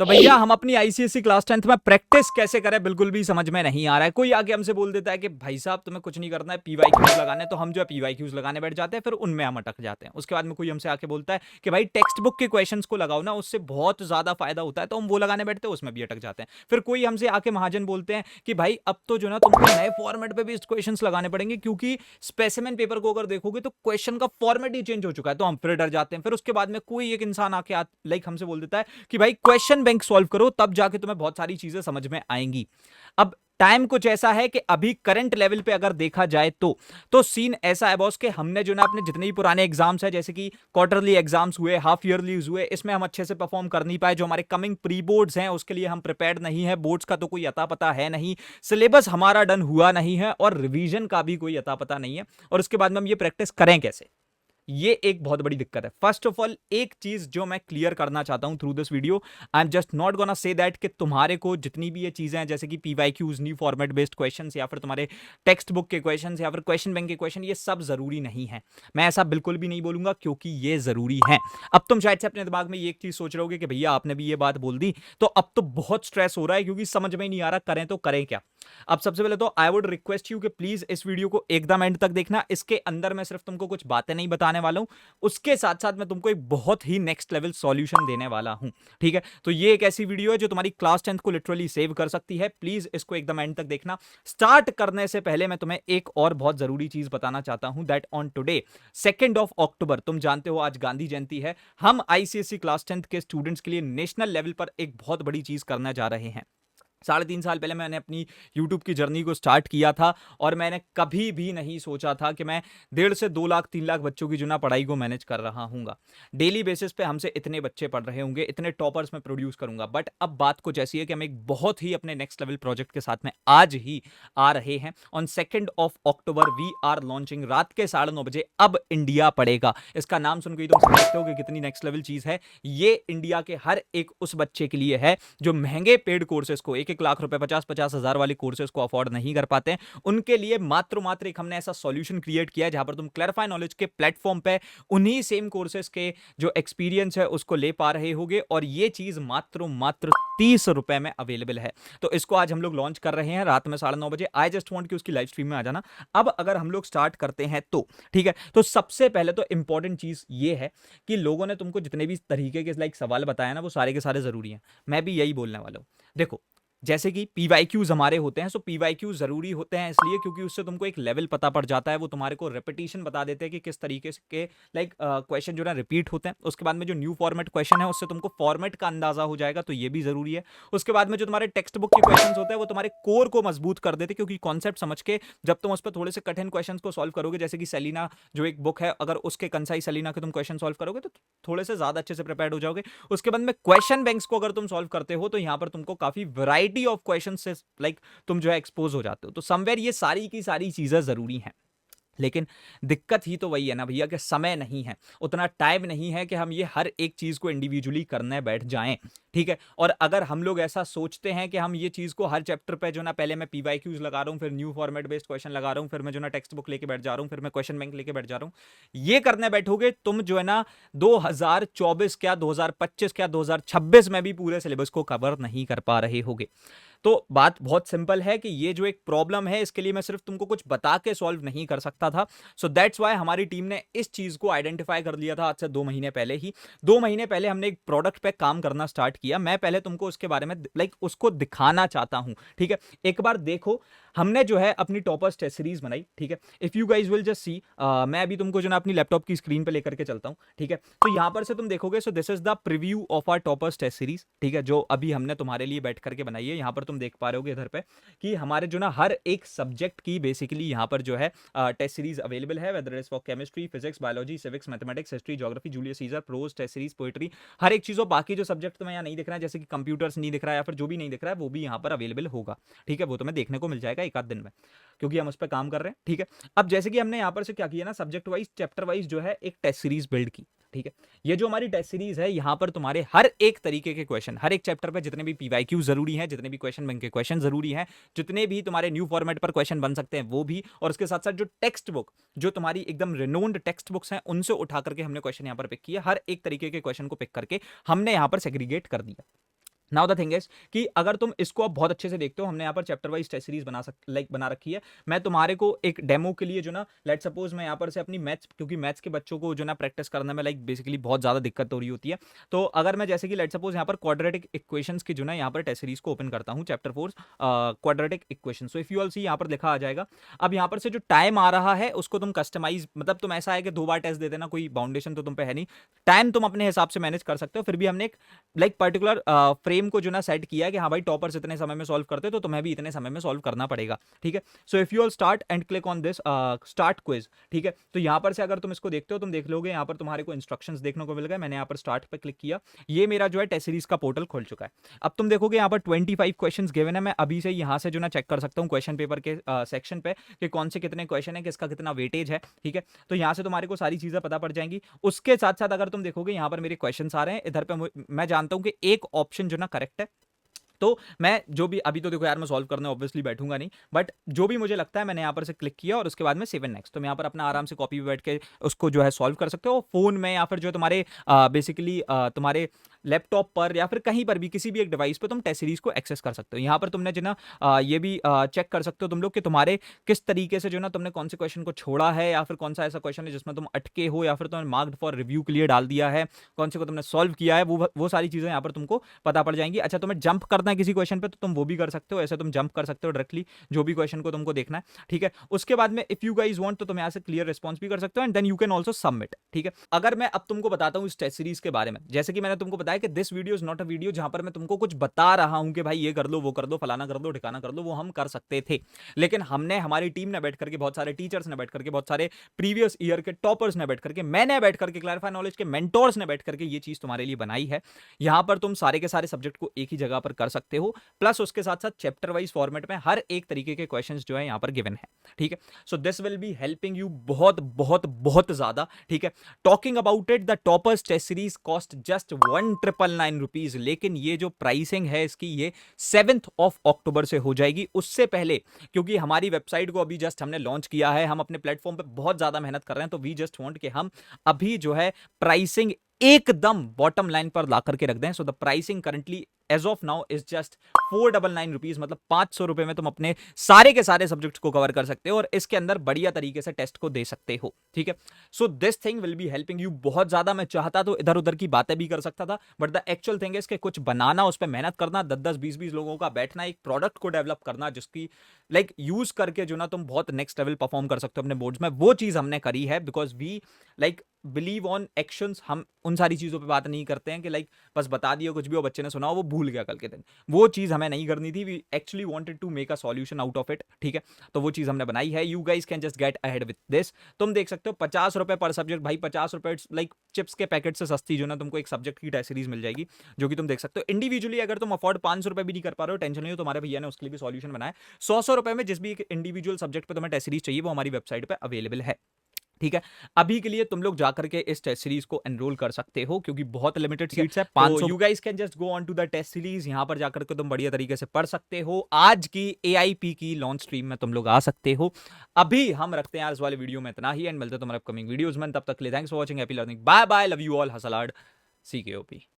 तो भैया हम अपनी आईसीएसई क्लास 10th में प्रैक्टिस कैसे करें बिल्कुल भी समझ में नहीं आ रहा है। कोई आके हमसे बोल देता है कि भाई साहब तुम्हें कुछ नहीं करना है, पीवाईक्यूज लगाने, तो हम जो है पीवाईक्यूज लगाने बैठ जाते हैं, फिर उनमें हम अटक जाते हैं। उसके बाद में कोई हमसे आके बोलता है कि भाई टेक्स्ट बुक के क्वेश्चंस को लगाओ ना, उससे बहुत ज्यादा फायदा होता है, तो हम वो लगाने बैठते हैं, उसमें भी अटक जाते हैं। फिर कोई हमसे आके महाजन बोलते हैं कि भाई अब तो जो ना तुमको नए फॉर्मेट पे भी क्वेश्चन लगाने पड़ेंगे, क्योंकि स्पेसिमेन पेपर को अगर देखोगे तो क्वेश्चन का फॉर्मेट ही चेंज हो चुका है, तो हम फिर डर जाते हैं। फिर उसके बाद में कोई एक इंसान आके लाइक हमसे बोल देता है कि भाई क्वेश्चन बैंक सॉल्व करो, तब जाके तुम्हें बहुत सारी चीजें समझ में आएंगी। अब टाइम कुछ ऐसा है कि अभी करंट लेवल पे अगर देखा जाए तो सीन ऐसा है बॉस कि हमने जो ना अपने जितने भी पुराने एग्जाम्स है, जैसे कि क्वार्टरली एग्जाम्स हुए, हाफ ईयरलीज हुए, इसमें हम अच्छे से परफॉर्म कर नहीं पाए। जो हमारे कमिंग प्री बोर्ड्स हैं उसके लिए हम प्रिपेयर्ड नहीं है, बोर्ड्स का तो कोई अता पता है नहीं, सिलेबस हमारा डन हुआ नहीं है और रिवीजन का भी कोई अता पता नहीं है। और उसके बाद में हम ये प्रैक्टिस करें कैसे, ये एक बहुत बड़ी दिक्कत है। फर्स्ट ऑफ ऑल एक चीज जो मैं क्लियर करना चाहता हूं through this video, I am just not gonna say that कि तुम्हारे को जितनी भी ये चीजें हैं, जैसे कि PYQs, new format based questions, या फिर तुम्हारे टेक्स्ट बुक के क्वेश्चंस, या फिर क्वेश्चन बैंक के क्वेश्चन, ये सब जरूरी नहीं है। मैं ऐसा बिल्कुल भी नहीं बोलूंगा, क्योंकि ये जरूरी है। अब तुम शायद से अपने दिमाग में ये एक चीज सोच रहे होगे कि भैया आपने भी ये बात बोल दी, तो अब तो बहुत स्ट्रेस हो रहा है, क्योंकि समझ में ही नहीं आ रहा करें तो करें क्या। अब सबसे पहले तो आई वुड रिक्वेस्ट यू कि प्लीज इस वीडियो को एकदम एंड तक देखना। इसके अंदर मैं सिर्फ तुमको कुछ बातें नहीं बताने वाला हूं, उसके साथ साथ मैं तुमको एक बहुत ही नेक्स्ट लेवल सॉल्यूशन देने वाला हूं। ठीक है, तो ये एक ऐसी वीडियो है जो तुम्हारी क्लास 10th को लिटरली सेव कर सकती है। प्लीज इसको एकदम एंड तक देखना। स्टार्ट करने से पहले मैं तुम्हें एक और बहुत जरूरी चीज बताना चाहता हूं, दैट ऑन टुडे 2 अक्टूबर, तुम जानते हो आज गांधी जयंती है, हम आईसीएसई क्लास 10th के स्टूडेंट्स के लिए नेशनल लेवल पर एक बहुत बड़ी चीज करने जा रहे हैं। 3.5 साल पहले मैंने अपनी यूट्यूब की जर्नी को स्टार्ट किया था, और मैंने कभी भी नहीं सोचा था कि मैं 1.5 से 2 लाख 3 लाख बच्चों की जो ना पढ़ाई को मैनेज कर रहा हूँगा। डेली बेसिस पे हमसे इतने बच्चे पढ़ रहे होंगे, इतने टॉपर्स में प्रोड्यूस करूंगा। बट अब बात कुछ ऐसी है कि हम एक बहुत ही अपने नेक्स्ट लेवल प्रोजेक्ट के साथ में आज ही आ रहे हैं। On 2 October we are launching, रात के 9:30 बजे अब इंडिया पढ़ेगा। इसका नाम सुनकर ही तुम समझ सकते हो कि कितनी नेक्स्ट लेवल चीज है। ये इंडिया के हर एक उस बच्चे के लिए है जो महंगे पेड कोर्सेज को, 1-1 लाख रुपए, 50-50 हजार वाले कोर्सेज को अफोर्ड नहीं कर पाते हैं। उनके लिए मात्र एक हमने ऐसा सॉल्यूशन क्रिएट किया है जहां पर तुम क्लैरिफाई नॉलेज के प्लेटफॉर्म पे उन्हीं सेम कोर्सेज के जो एक्सपीरियंस है उसको ले पा रहे होगे, और ये चीज मात्र 30 रुपए में अवेलेबल है। तो इसको आज हम लोग लॉन्च कर रहे हैं रात में 9:30 बजे। आई जस्ट वॉन्ट कि उसकी लाइव स्ट्रीम में आ जाना। अब अगर हम लोग स्टार्ट करते हैं तो ठीक है, तो सबसे पहले तो इंपॉर्टेंट चीज ये है कि लोगों ने तुमको जितने भी तरीके के लाइक सवाल बताया ना, वो सारे के सारे जरूरी हैं। मैं भी यही बोलने वाला हूं। देखो, जैसे कि पीवाईक्यूज हमारे होते हैं, सो पीवाईक्यूज जरूरी होते हैं इसलिए क्योंकि उससे तुमको एक लेवल पता पड़ जाता है। वो तुम्हारे को रेपिटेशन बता देते हैं कि किस तरीके के लाइक क्वेश्चन जो ना रिपीट होते हैं। उसके बाद में जो न्यू फॉर्मेट क्वेश्चन है उससे तुमको फॉर्मेट का अंदाजा हो जाएगा, तो ये भी जरूरी है। उसके बाद में जो तुम्हारे टेक्स्ट बुक के क्वेश्चन होते हैं वो तुम्हारे कोर को मजबूत कर देते हैं, क्योंकि कॉन्सेप्ट समझ के जब तुम उस पर थोड़े से कठिन क्वेश्चन को सॉल्व करोगे, जैसे कि सेलिना जो एक बुक है, अगर उसके कंसाई सेलिना के तुम क्वेश्चन सॉल्व करोगे तो थोड़े से ज्यादा अच्छे से प्रिपेयर्ड हो जाओगे। उसके बाद में क्वेश्चन बैंक्स को अगर तुम सॉल्व करते हो तो यहां पर तुमको काफी वैरायटी ऑफ क्वेश्चन से लाइक तुम जो है एक्सपोज हो जाते हो। तो समवेयर ये सारी की सारी चीजें जरूरी हैं, लेकिन दिक्कत ही तो वही है ना भैया कि समय नहीं है, उतना टाइम नहीं है कि हम ये हर एक चीज को इंडिविजुअली करने बैठ जाएं। ठीक है, और अगर हम लोग ऐसा सोचते हैं कि हम ये चीज को हर चैप्टर पे जो ना पहले मैं पीवाईक्यूज लगा रहा हूं, फिर न्यू फॉर्मेट बेस्ड क्वेश्चन लगा रहा हूं, फिर मैं जो ना टेक्स्ट बुक लेके बैठ जा रहा हूं, फिर मैं क्वेश्चन बैंक लेके बैठ जा रहा हूं, ये करने बैठोगे तुम जो है ना 2024 क्या 2025 क्या 2026 में भी पूरे सिलेबस को कवर नहीं कर पा रहे होगे। तो बात बहुत सिंपल है कि ये जो एक प्रॉब्लम है इसके लिए मैं सिर्फ तुमको कुछ बता के सॉल्व नहीं कर सकता था। सो दैट्स वाई हमारी टीम ने इस चीज को आइडेंटिफाई कर लिया था आज से 2 महीने पहले ही। 2 महीने पहले हमने एक प्रोडक्ट पे काम करना स्टार्ट किया। मैं पहले तुमको उसके बारे में लाइक उसको दिखाना चाहता हूं। ठीक है, एक बार देखो, हमने जो है अपनी टॉपर्स टेस्ट सीरीज बनाई। ठीक है, if you guys will just see, मैं अभी तुमको जो ना अपनी लैपटॉप की स्क्रीन पे लेकर के चलता हूं। ठीक है, तो यहां पर से तुम देखोगे, so this is the preview of our toppers test series. ठीक है, जो अभी हमने तुम्हारे लिए बैठ करके बनाई है। यहां पर तुम देख पा रहे हो इधर पे कि हमारे जो ना हर एक सब्जेक्ट की बेसिकली यहां पर जो है टेस्ट सीरीज अवेलेबल है, whether is for chemistry, physics, biology, civics, mathematics, history, geography, Julius Caesar, prose test series, poetry, हर एक चीज। और बाकी जो सब्जेक्ट तुम्हें यहाँ नहीं दिख रहा है, जैसे कि कंप्यूटर्स नहीं दिख रहा है या फिर जो भी नहीं दिख रहा है, वो भी यहाँ पर अवेलेबल होगा। ठीक है, वो तुम्हें देखने को मिल जाएगा एक आध दिन में, क्योंकि हम उस पर काम कर रहे हैं। ठीक है, अब जैसे कि हमने यहाँ पर से क्या किया ना, सब्जेक्ट वाइज चैप्टर वाइज जो है एक टेस्ट सीरीज बिल्ड की। ठीक है, ये जो हमारी टेस्ट सीरीज है, यहां पर तुम्हारे हर एक तरीके के क्वेश्चन, हर एक चैप्टर पे जितने भी पीवाईक्यू जरूरी हैं, जितने भी क्वेश्चन बैंक के क्वेश्चन जरूरी हैं, जितने भी तुम्हारे न्यू फॉर्मेट पर क्वेश्चन बन सकते हैं वो भी, और उसके साथ साथ जो टेक्स्ट बुक, जो तुम्हारी एकदम रिनोन्ड टेक्स्ट बुक्स हैं, उनसे उठा करके हमने क्वेश्चन यहां पर पिक किया। हर एक तरीके के क्वेश्चन को पिक करके हमने यहां पर सेग्रीगेट कर दिया। नाउ द थिंग इज कि अगर तुम इसको अब बहुत अच्छे से देखते हो, हमने यहाँ पर चैप्टर वाइज टेस्ट सीरीज बना रखी है। मैं तुम्हारे को एक डेमो के लिए जो ना, लेट सपोज मैं यहाँ पर से अपनी मैथ्स, क्योंकि मैथ्स के बच्चों को जो ना प्रैक्टिस करने में लाइक बेसिकली बहुत ज्यादा दिक्कत हो रही होती है। तो अगर मैं जैसे कि लेट सपोज यहाँ पर क्वाड्रेटिक इक्वेशंस की जो ना यहाँ पर टेस्ट सीरीज को ओपन करता हूँ, chapter 4 quadratic equation. So if you all see, यहाँ पर लिखा आ जाएगा। अब यहाँ पर से जो टाइम आ रहा है उसको तुम कस्टमाइज, मतलब तुम ऐसा है कि 2 बार टेस्ट दे देना, कोई बाउंडेशन तो तुम पे है नहीं, टाइम तुम अपने हिसाब से मैनेज कर सकते हो। फिर भी हमने एक लाइक पर्टिकुलर फ्रेम को जो ना सेट किया है कि हाँ भाई टॉपर्स इतने समय में सॉल्व करते, तो तुम्हें भी इतने समय में सॉल्व करना पड़ेगा, ठीक है। सो if you all start and click on this start quiz, ठीक है। तो यहाँ पर से अगर तुम इसको देखते हो, तुम देख लोगे यहाँ पर तुम्हारे को इंस्ट्रक्शंस देखने को मिल गए। मैंने यहाँ पर स्टार्ट पे क्लिक किया, ये मेरा जो है टेस्ट सीरीज का पोर्टल खुल चुका है। अब तुम देखोगे यहाँ पर 25 क्वेश्चंस गिवन है। मैं अभी से यहाँ से जो ना चेक कर सकता हूँ क्वेश्चन पेपर के सेक्शन पे कि कौन से कितने क्वेश्चन है, किसका कितना वेटेज है, ठीक है। तो यहाँ से तुम्हारे को सारी चीजें पता पड़ जाएंगी। उसके साथ साथ अगर तुम देखोगे यहाँ पर मेरे क्वेश्चन आ रहे हैं इधर पे, मैं जानता हूँ कि एक ऑप्शन जो ना करेक्ट है। तो मैं जो भी, अभी तो देखो यार मैं सॉल्व करने ऑब्वियसली बैठूंगा नहीं, बट जो भी मुझे लगता है मैंने यहाँ पर से क्लिक किया और उसके बाद में सेव एंड नेक्स्ट। तो मैं यहाँ पर अपना आराम से कॉपी पे बैठ के उसको जो है सॉल्व कर सकते हो फोन में, या फिर जो तुम्हारे बेसिकली तुम्हारे लैपटॉप पर, या फिर कहीं पर भी किसी भी एक डिवाइस पे तुम टेस्ट सीरीज को एक्सेस कर सकते हो। यहाँ पर तुमने जो ना ये भी चेक कर सकते हो तुम लोग कि तुम्हारे किस तरीके से जो ना तुमने कौन से क्वेश्चन को छोड़ा है, या फिर कौन सा ऐसा क्वेश्चन है जिसमें तुम अटके हो, या फिर तुमने मार्क्ड फॉर रिव्यू के लिए डाल दिया है, कौन से को तुमने सॉल्व किया है, वो सारी चीजें यहाँ पर तुमको पता पड़ जाएंगी। अच्छा, तुम्हें जंप करना है किसी क्वेश्चन पे तो तुम वो भी कर सकते हो, ऐसे तुम जंप कर सकते हो डायरेक्टली जो भी क्वेश्चन को तुमको देखना है, ठीक है। उसके बाद में इफ यू गाइज वांट तो तुम यहाँ से क्लियर रिस्पॉन्स भी कर सकते हो and then you can also submit, ठीक है। अगर मैं अब तुमको बताता हूँ इस टेस्ट सीरीज के बारे में, जैसे कि मैंने तुमको बताया कि this video is not a video जहां पर मैं तुमको कुछ बता रहा हूं कि भाई ये कर लो, वो कर दो, फलाना कर दो, ठिकाना कर दो, वो हम कर सकते थे। लेकिन हमने, हमारी टीम ने बैठ करके, बहुत सारे टीचर्स ने बैठ करके, बहुत सारे प्रीवियस ईयर के टॉपर्स ने बैठ करके, मैंने बैठ करके, क्लैरिफाई नॉलेज के मेंटोर्स ने बैठ करके ये चीज तुम्हारे लिए बनाई है। यहां पर तुम सारे के सारे सब्जेक्ट को एक ही जगह पर कर सकते हो, प्लस उसके साथ साथ चैप्टर वाइज फॉर्मेट में हर एक तरीके के क्वेश्चंस जो है यहां पर गिवन है, ठीक है। So this will be helping you बहुत बहुत बहुत ज्यादा, ठीक है। Talking about it, the toppers test series cost just 1999 rupees, लेकिन ये जो प्राइसिंग है इसकी, ये 7th ऑफ अक्टूबर से हो जाएगी, उससे पहले, क्योंकि हमारी वेबसाइट को अभी जस्ट हमने लॉन्च किया है, हम अपने प्लेटफॉर्म पे बहुत ज्यादा मेहनत कर रहे हैं, तो वी जस्ट वांट कि हम अभी जो है प्राइसिंग एकदम बॉटम लाइन पर ला करके रख दें। So the pricing currently as of now is just 499 rupees, मतलब 500 रुपए में तुम अपने सारे के सारे सब्जेक्ट्स को कवर कर सकते हो और इसके अंदर बढ़िया तरीके से टेस्ट को दे सकते हो, ठीक है। So this thing will be helping you बहुत ज्यादा। मैं चाहता तो इधर उधर की बातें भी कर सकता था, but the actual thing is कि कुछ बनाना, उस पर मेहनत करना, 10-10 20-20 लोगों का बैठना, एक प्रोडक्ट को डेवलप करना जिसकी लाइक यूज करके जो ना तुम बहुत नेक्स्ट लेवल परफॉर्म कर सकते हो अपने बोर्ड्स में, वो चीज हमने करी है। Because we like believe on actions. हम उन सारी चीजों पे बात नहीं करते हैं कि लाइक बस बता दिया कुछ भी और बच्चे ने सुना वो भूल गया कल के दिन, वो चीज हमें नहीं करनी थी। We actually wanted to make a solution out of it, ठीक है। तो वो चीज हमने बनाई है। You guys can just get ahead with this. तुम देख सकते हो 50 रुपए पर सब्जेक्ट, भाई 50 रुपए लाइक चिप्स के पैकेट से सस्ती जो ना तुमको एक सब्जेक्ट की टेस्ट सीरीज मिल जाएगी, जो कि तुम देख सकते हो इंडिविजुअली। अगर तुम अफोर्ड 500 रुपए भी नहीं कर पा रहे हो, टेंशन नहीं हो, तुम्हारे भैया ने उसके लिए भी सॉल्यूशन बनाया। 100 रुपए में जिस भी एक इंडिविजुअल सब्जेक्ट पे तुम्हें टेस्ट सीरीज चाहिए वो हमारी वेबसाइट पे अवेलेबल है, ठीक है। अभी के लिए तुम लोग जाकर के इस टेस्ट सीरीज को एनरोल कर सकते हो क्योंकि बहुत लिमिटेड सीट्स है, 500। You guys can just go on to the test series, यहां पर जाकर के तुम बढ़िया तरीके से पढ़ सकते हो। आज की AIP की लॉन्च स्ट्रीम में तुम लोग आ सकते हो। अभी हम रखते हैं इस वाले वीडियो में इतना ही एंड मिलते हैं तुम्हारे अपकमिंग वीडियोस में। तब तक के लिए thanks for watching, happy learning, bye bye, love you all, हसलाड, CKOP।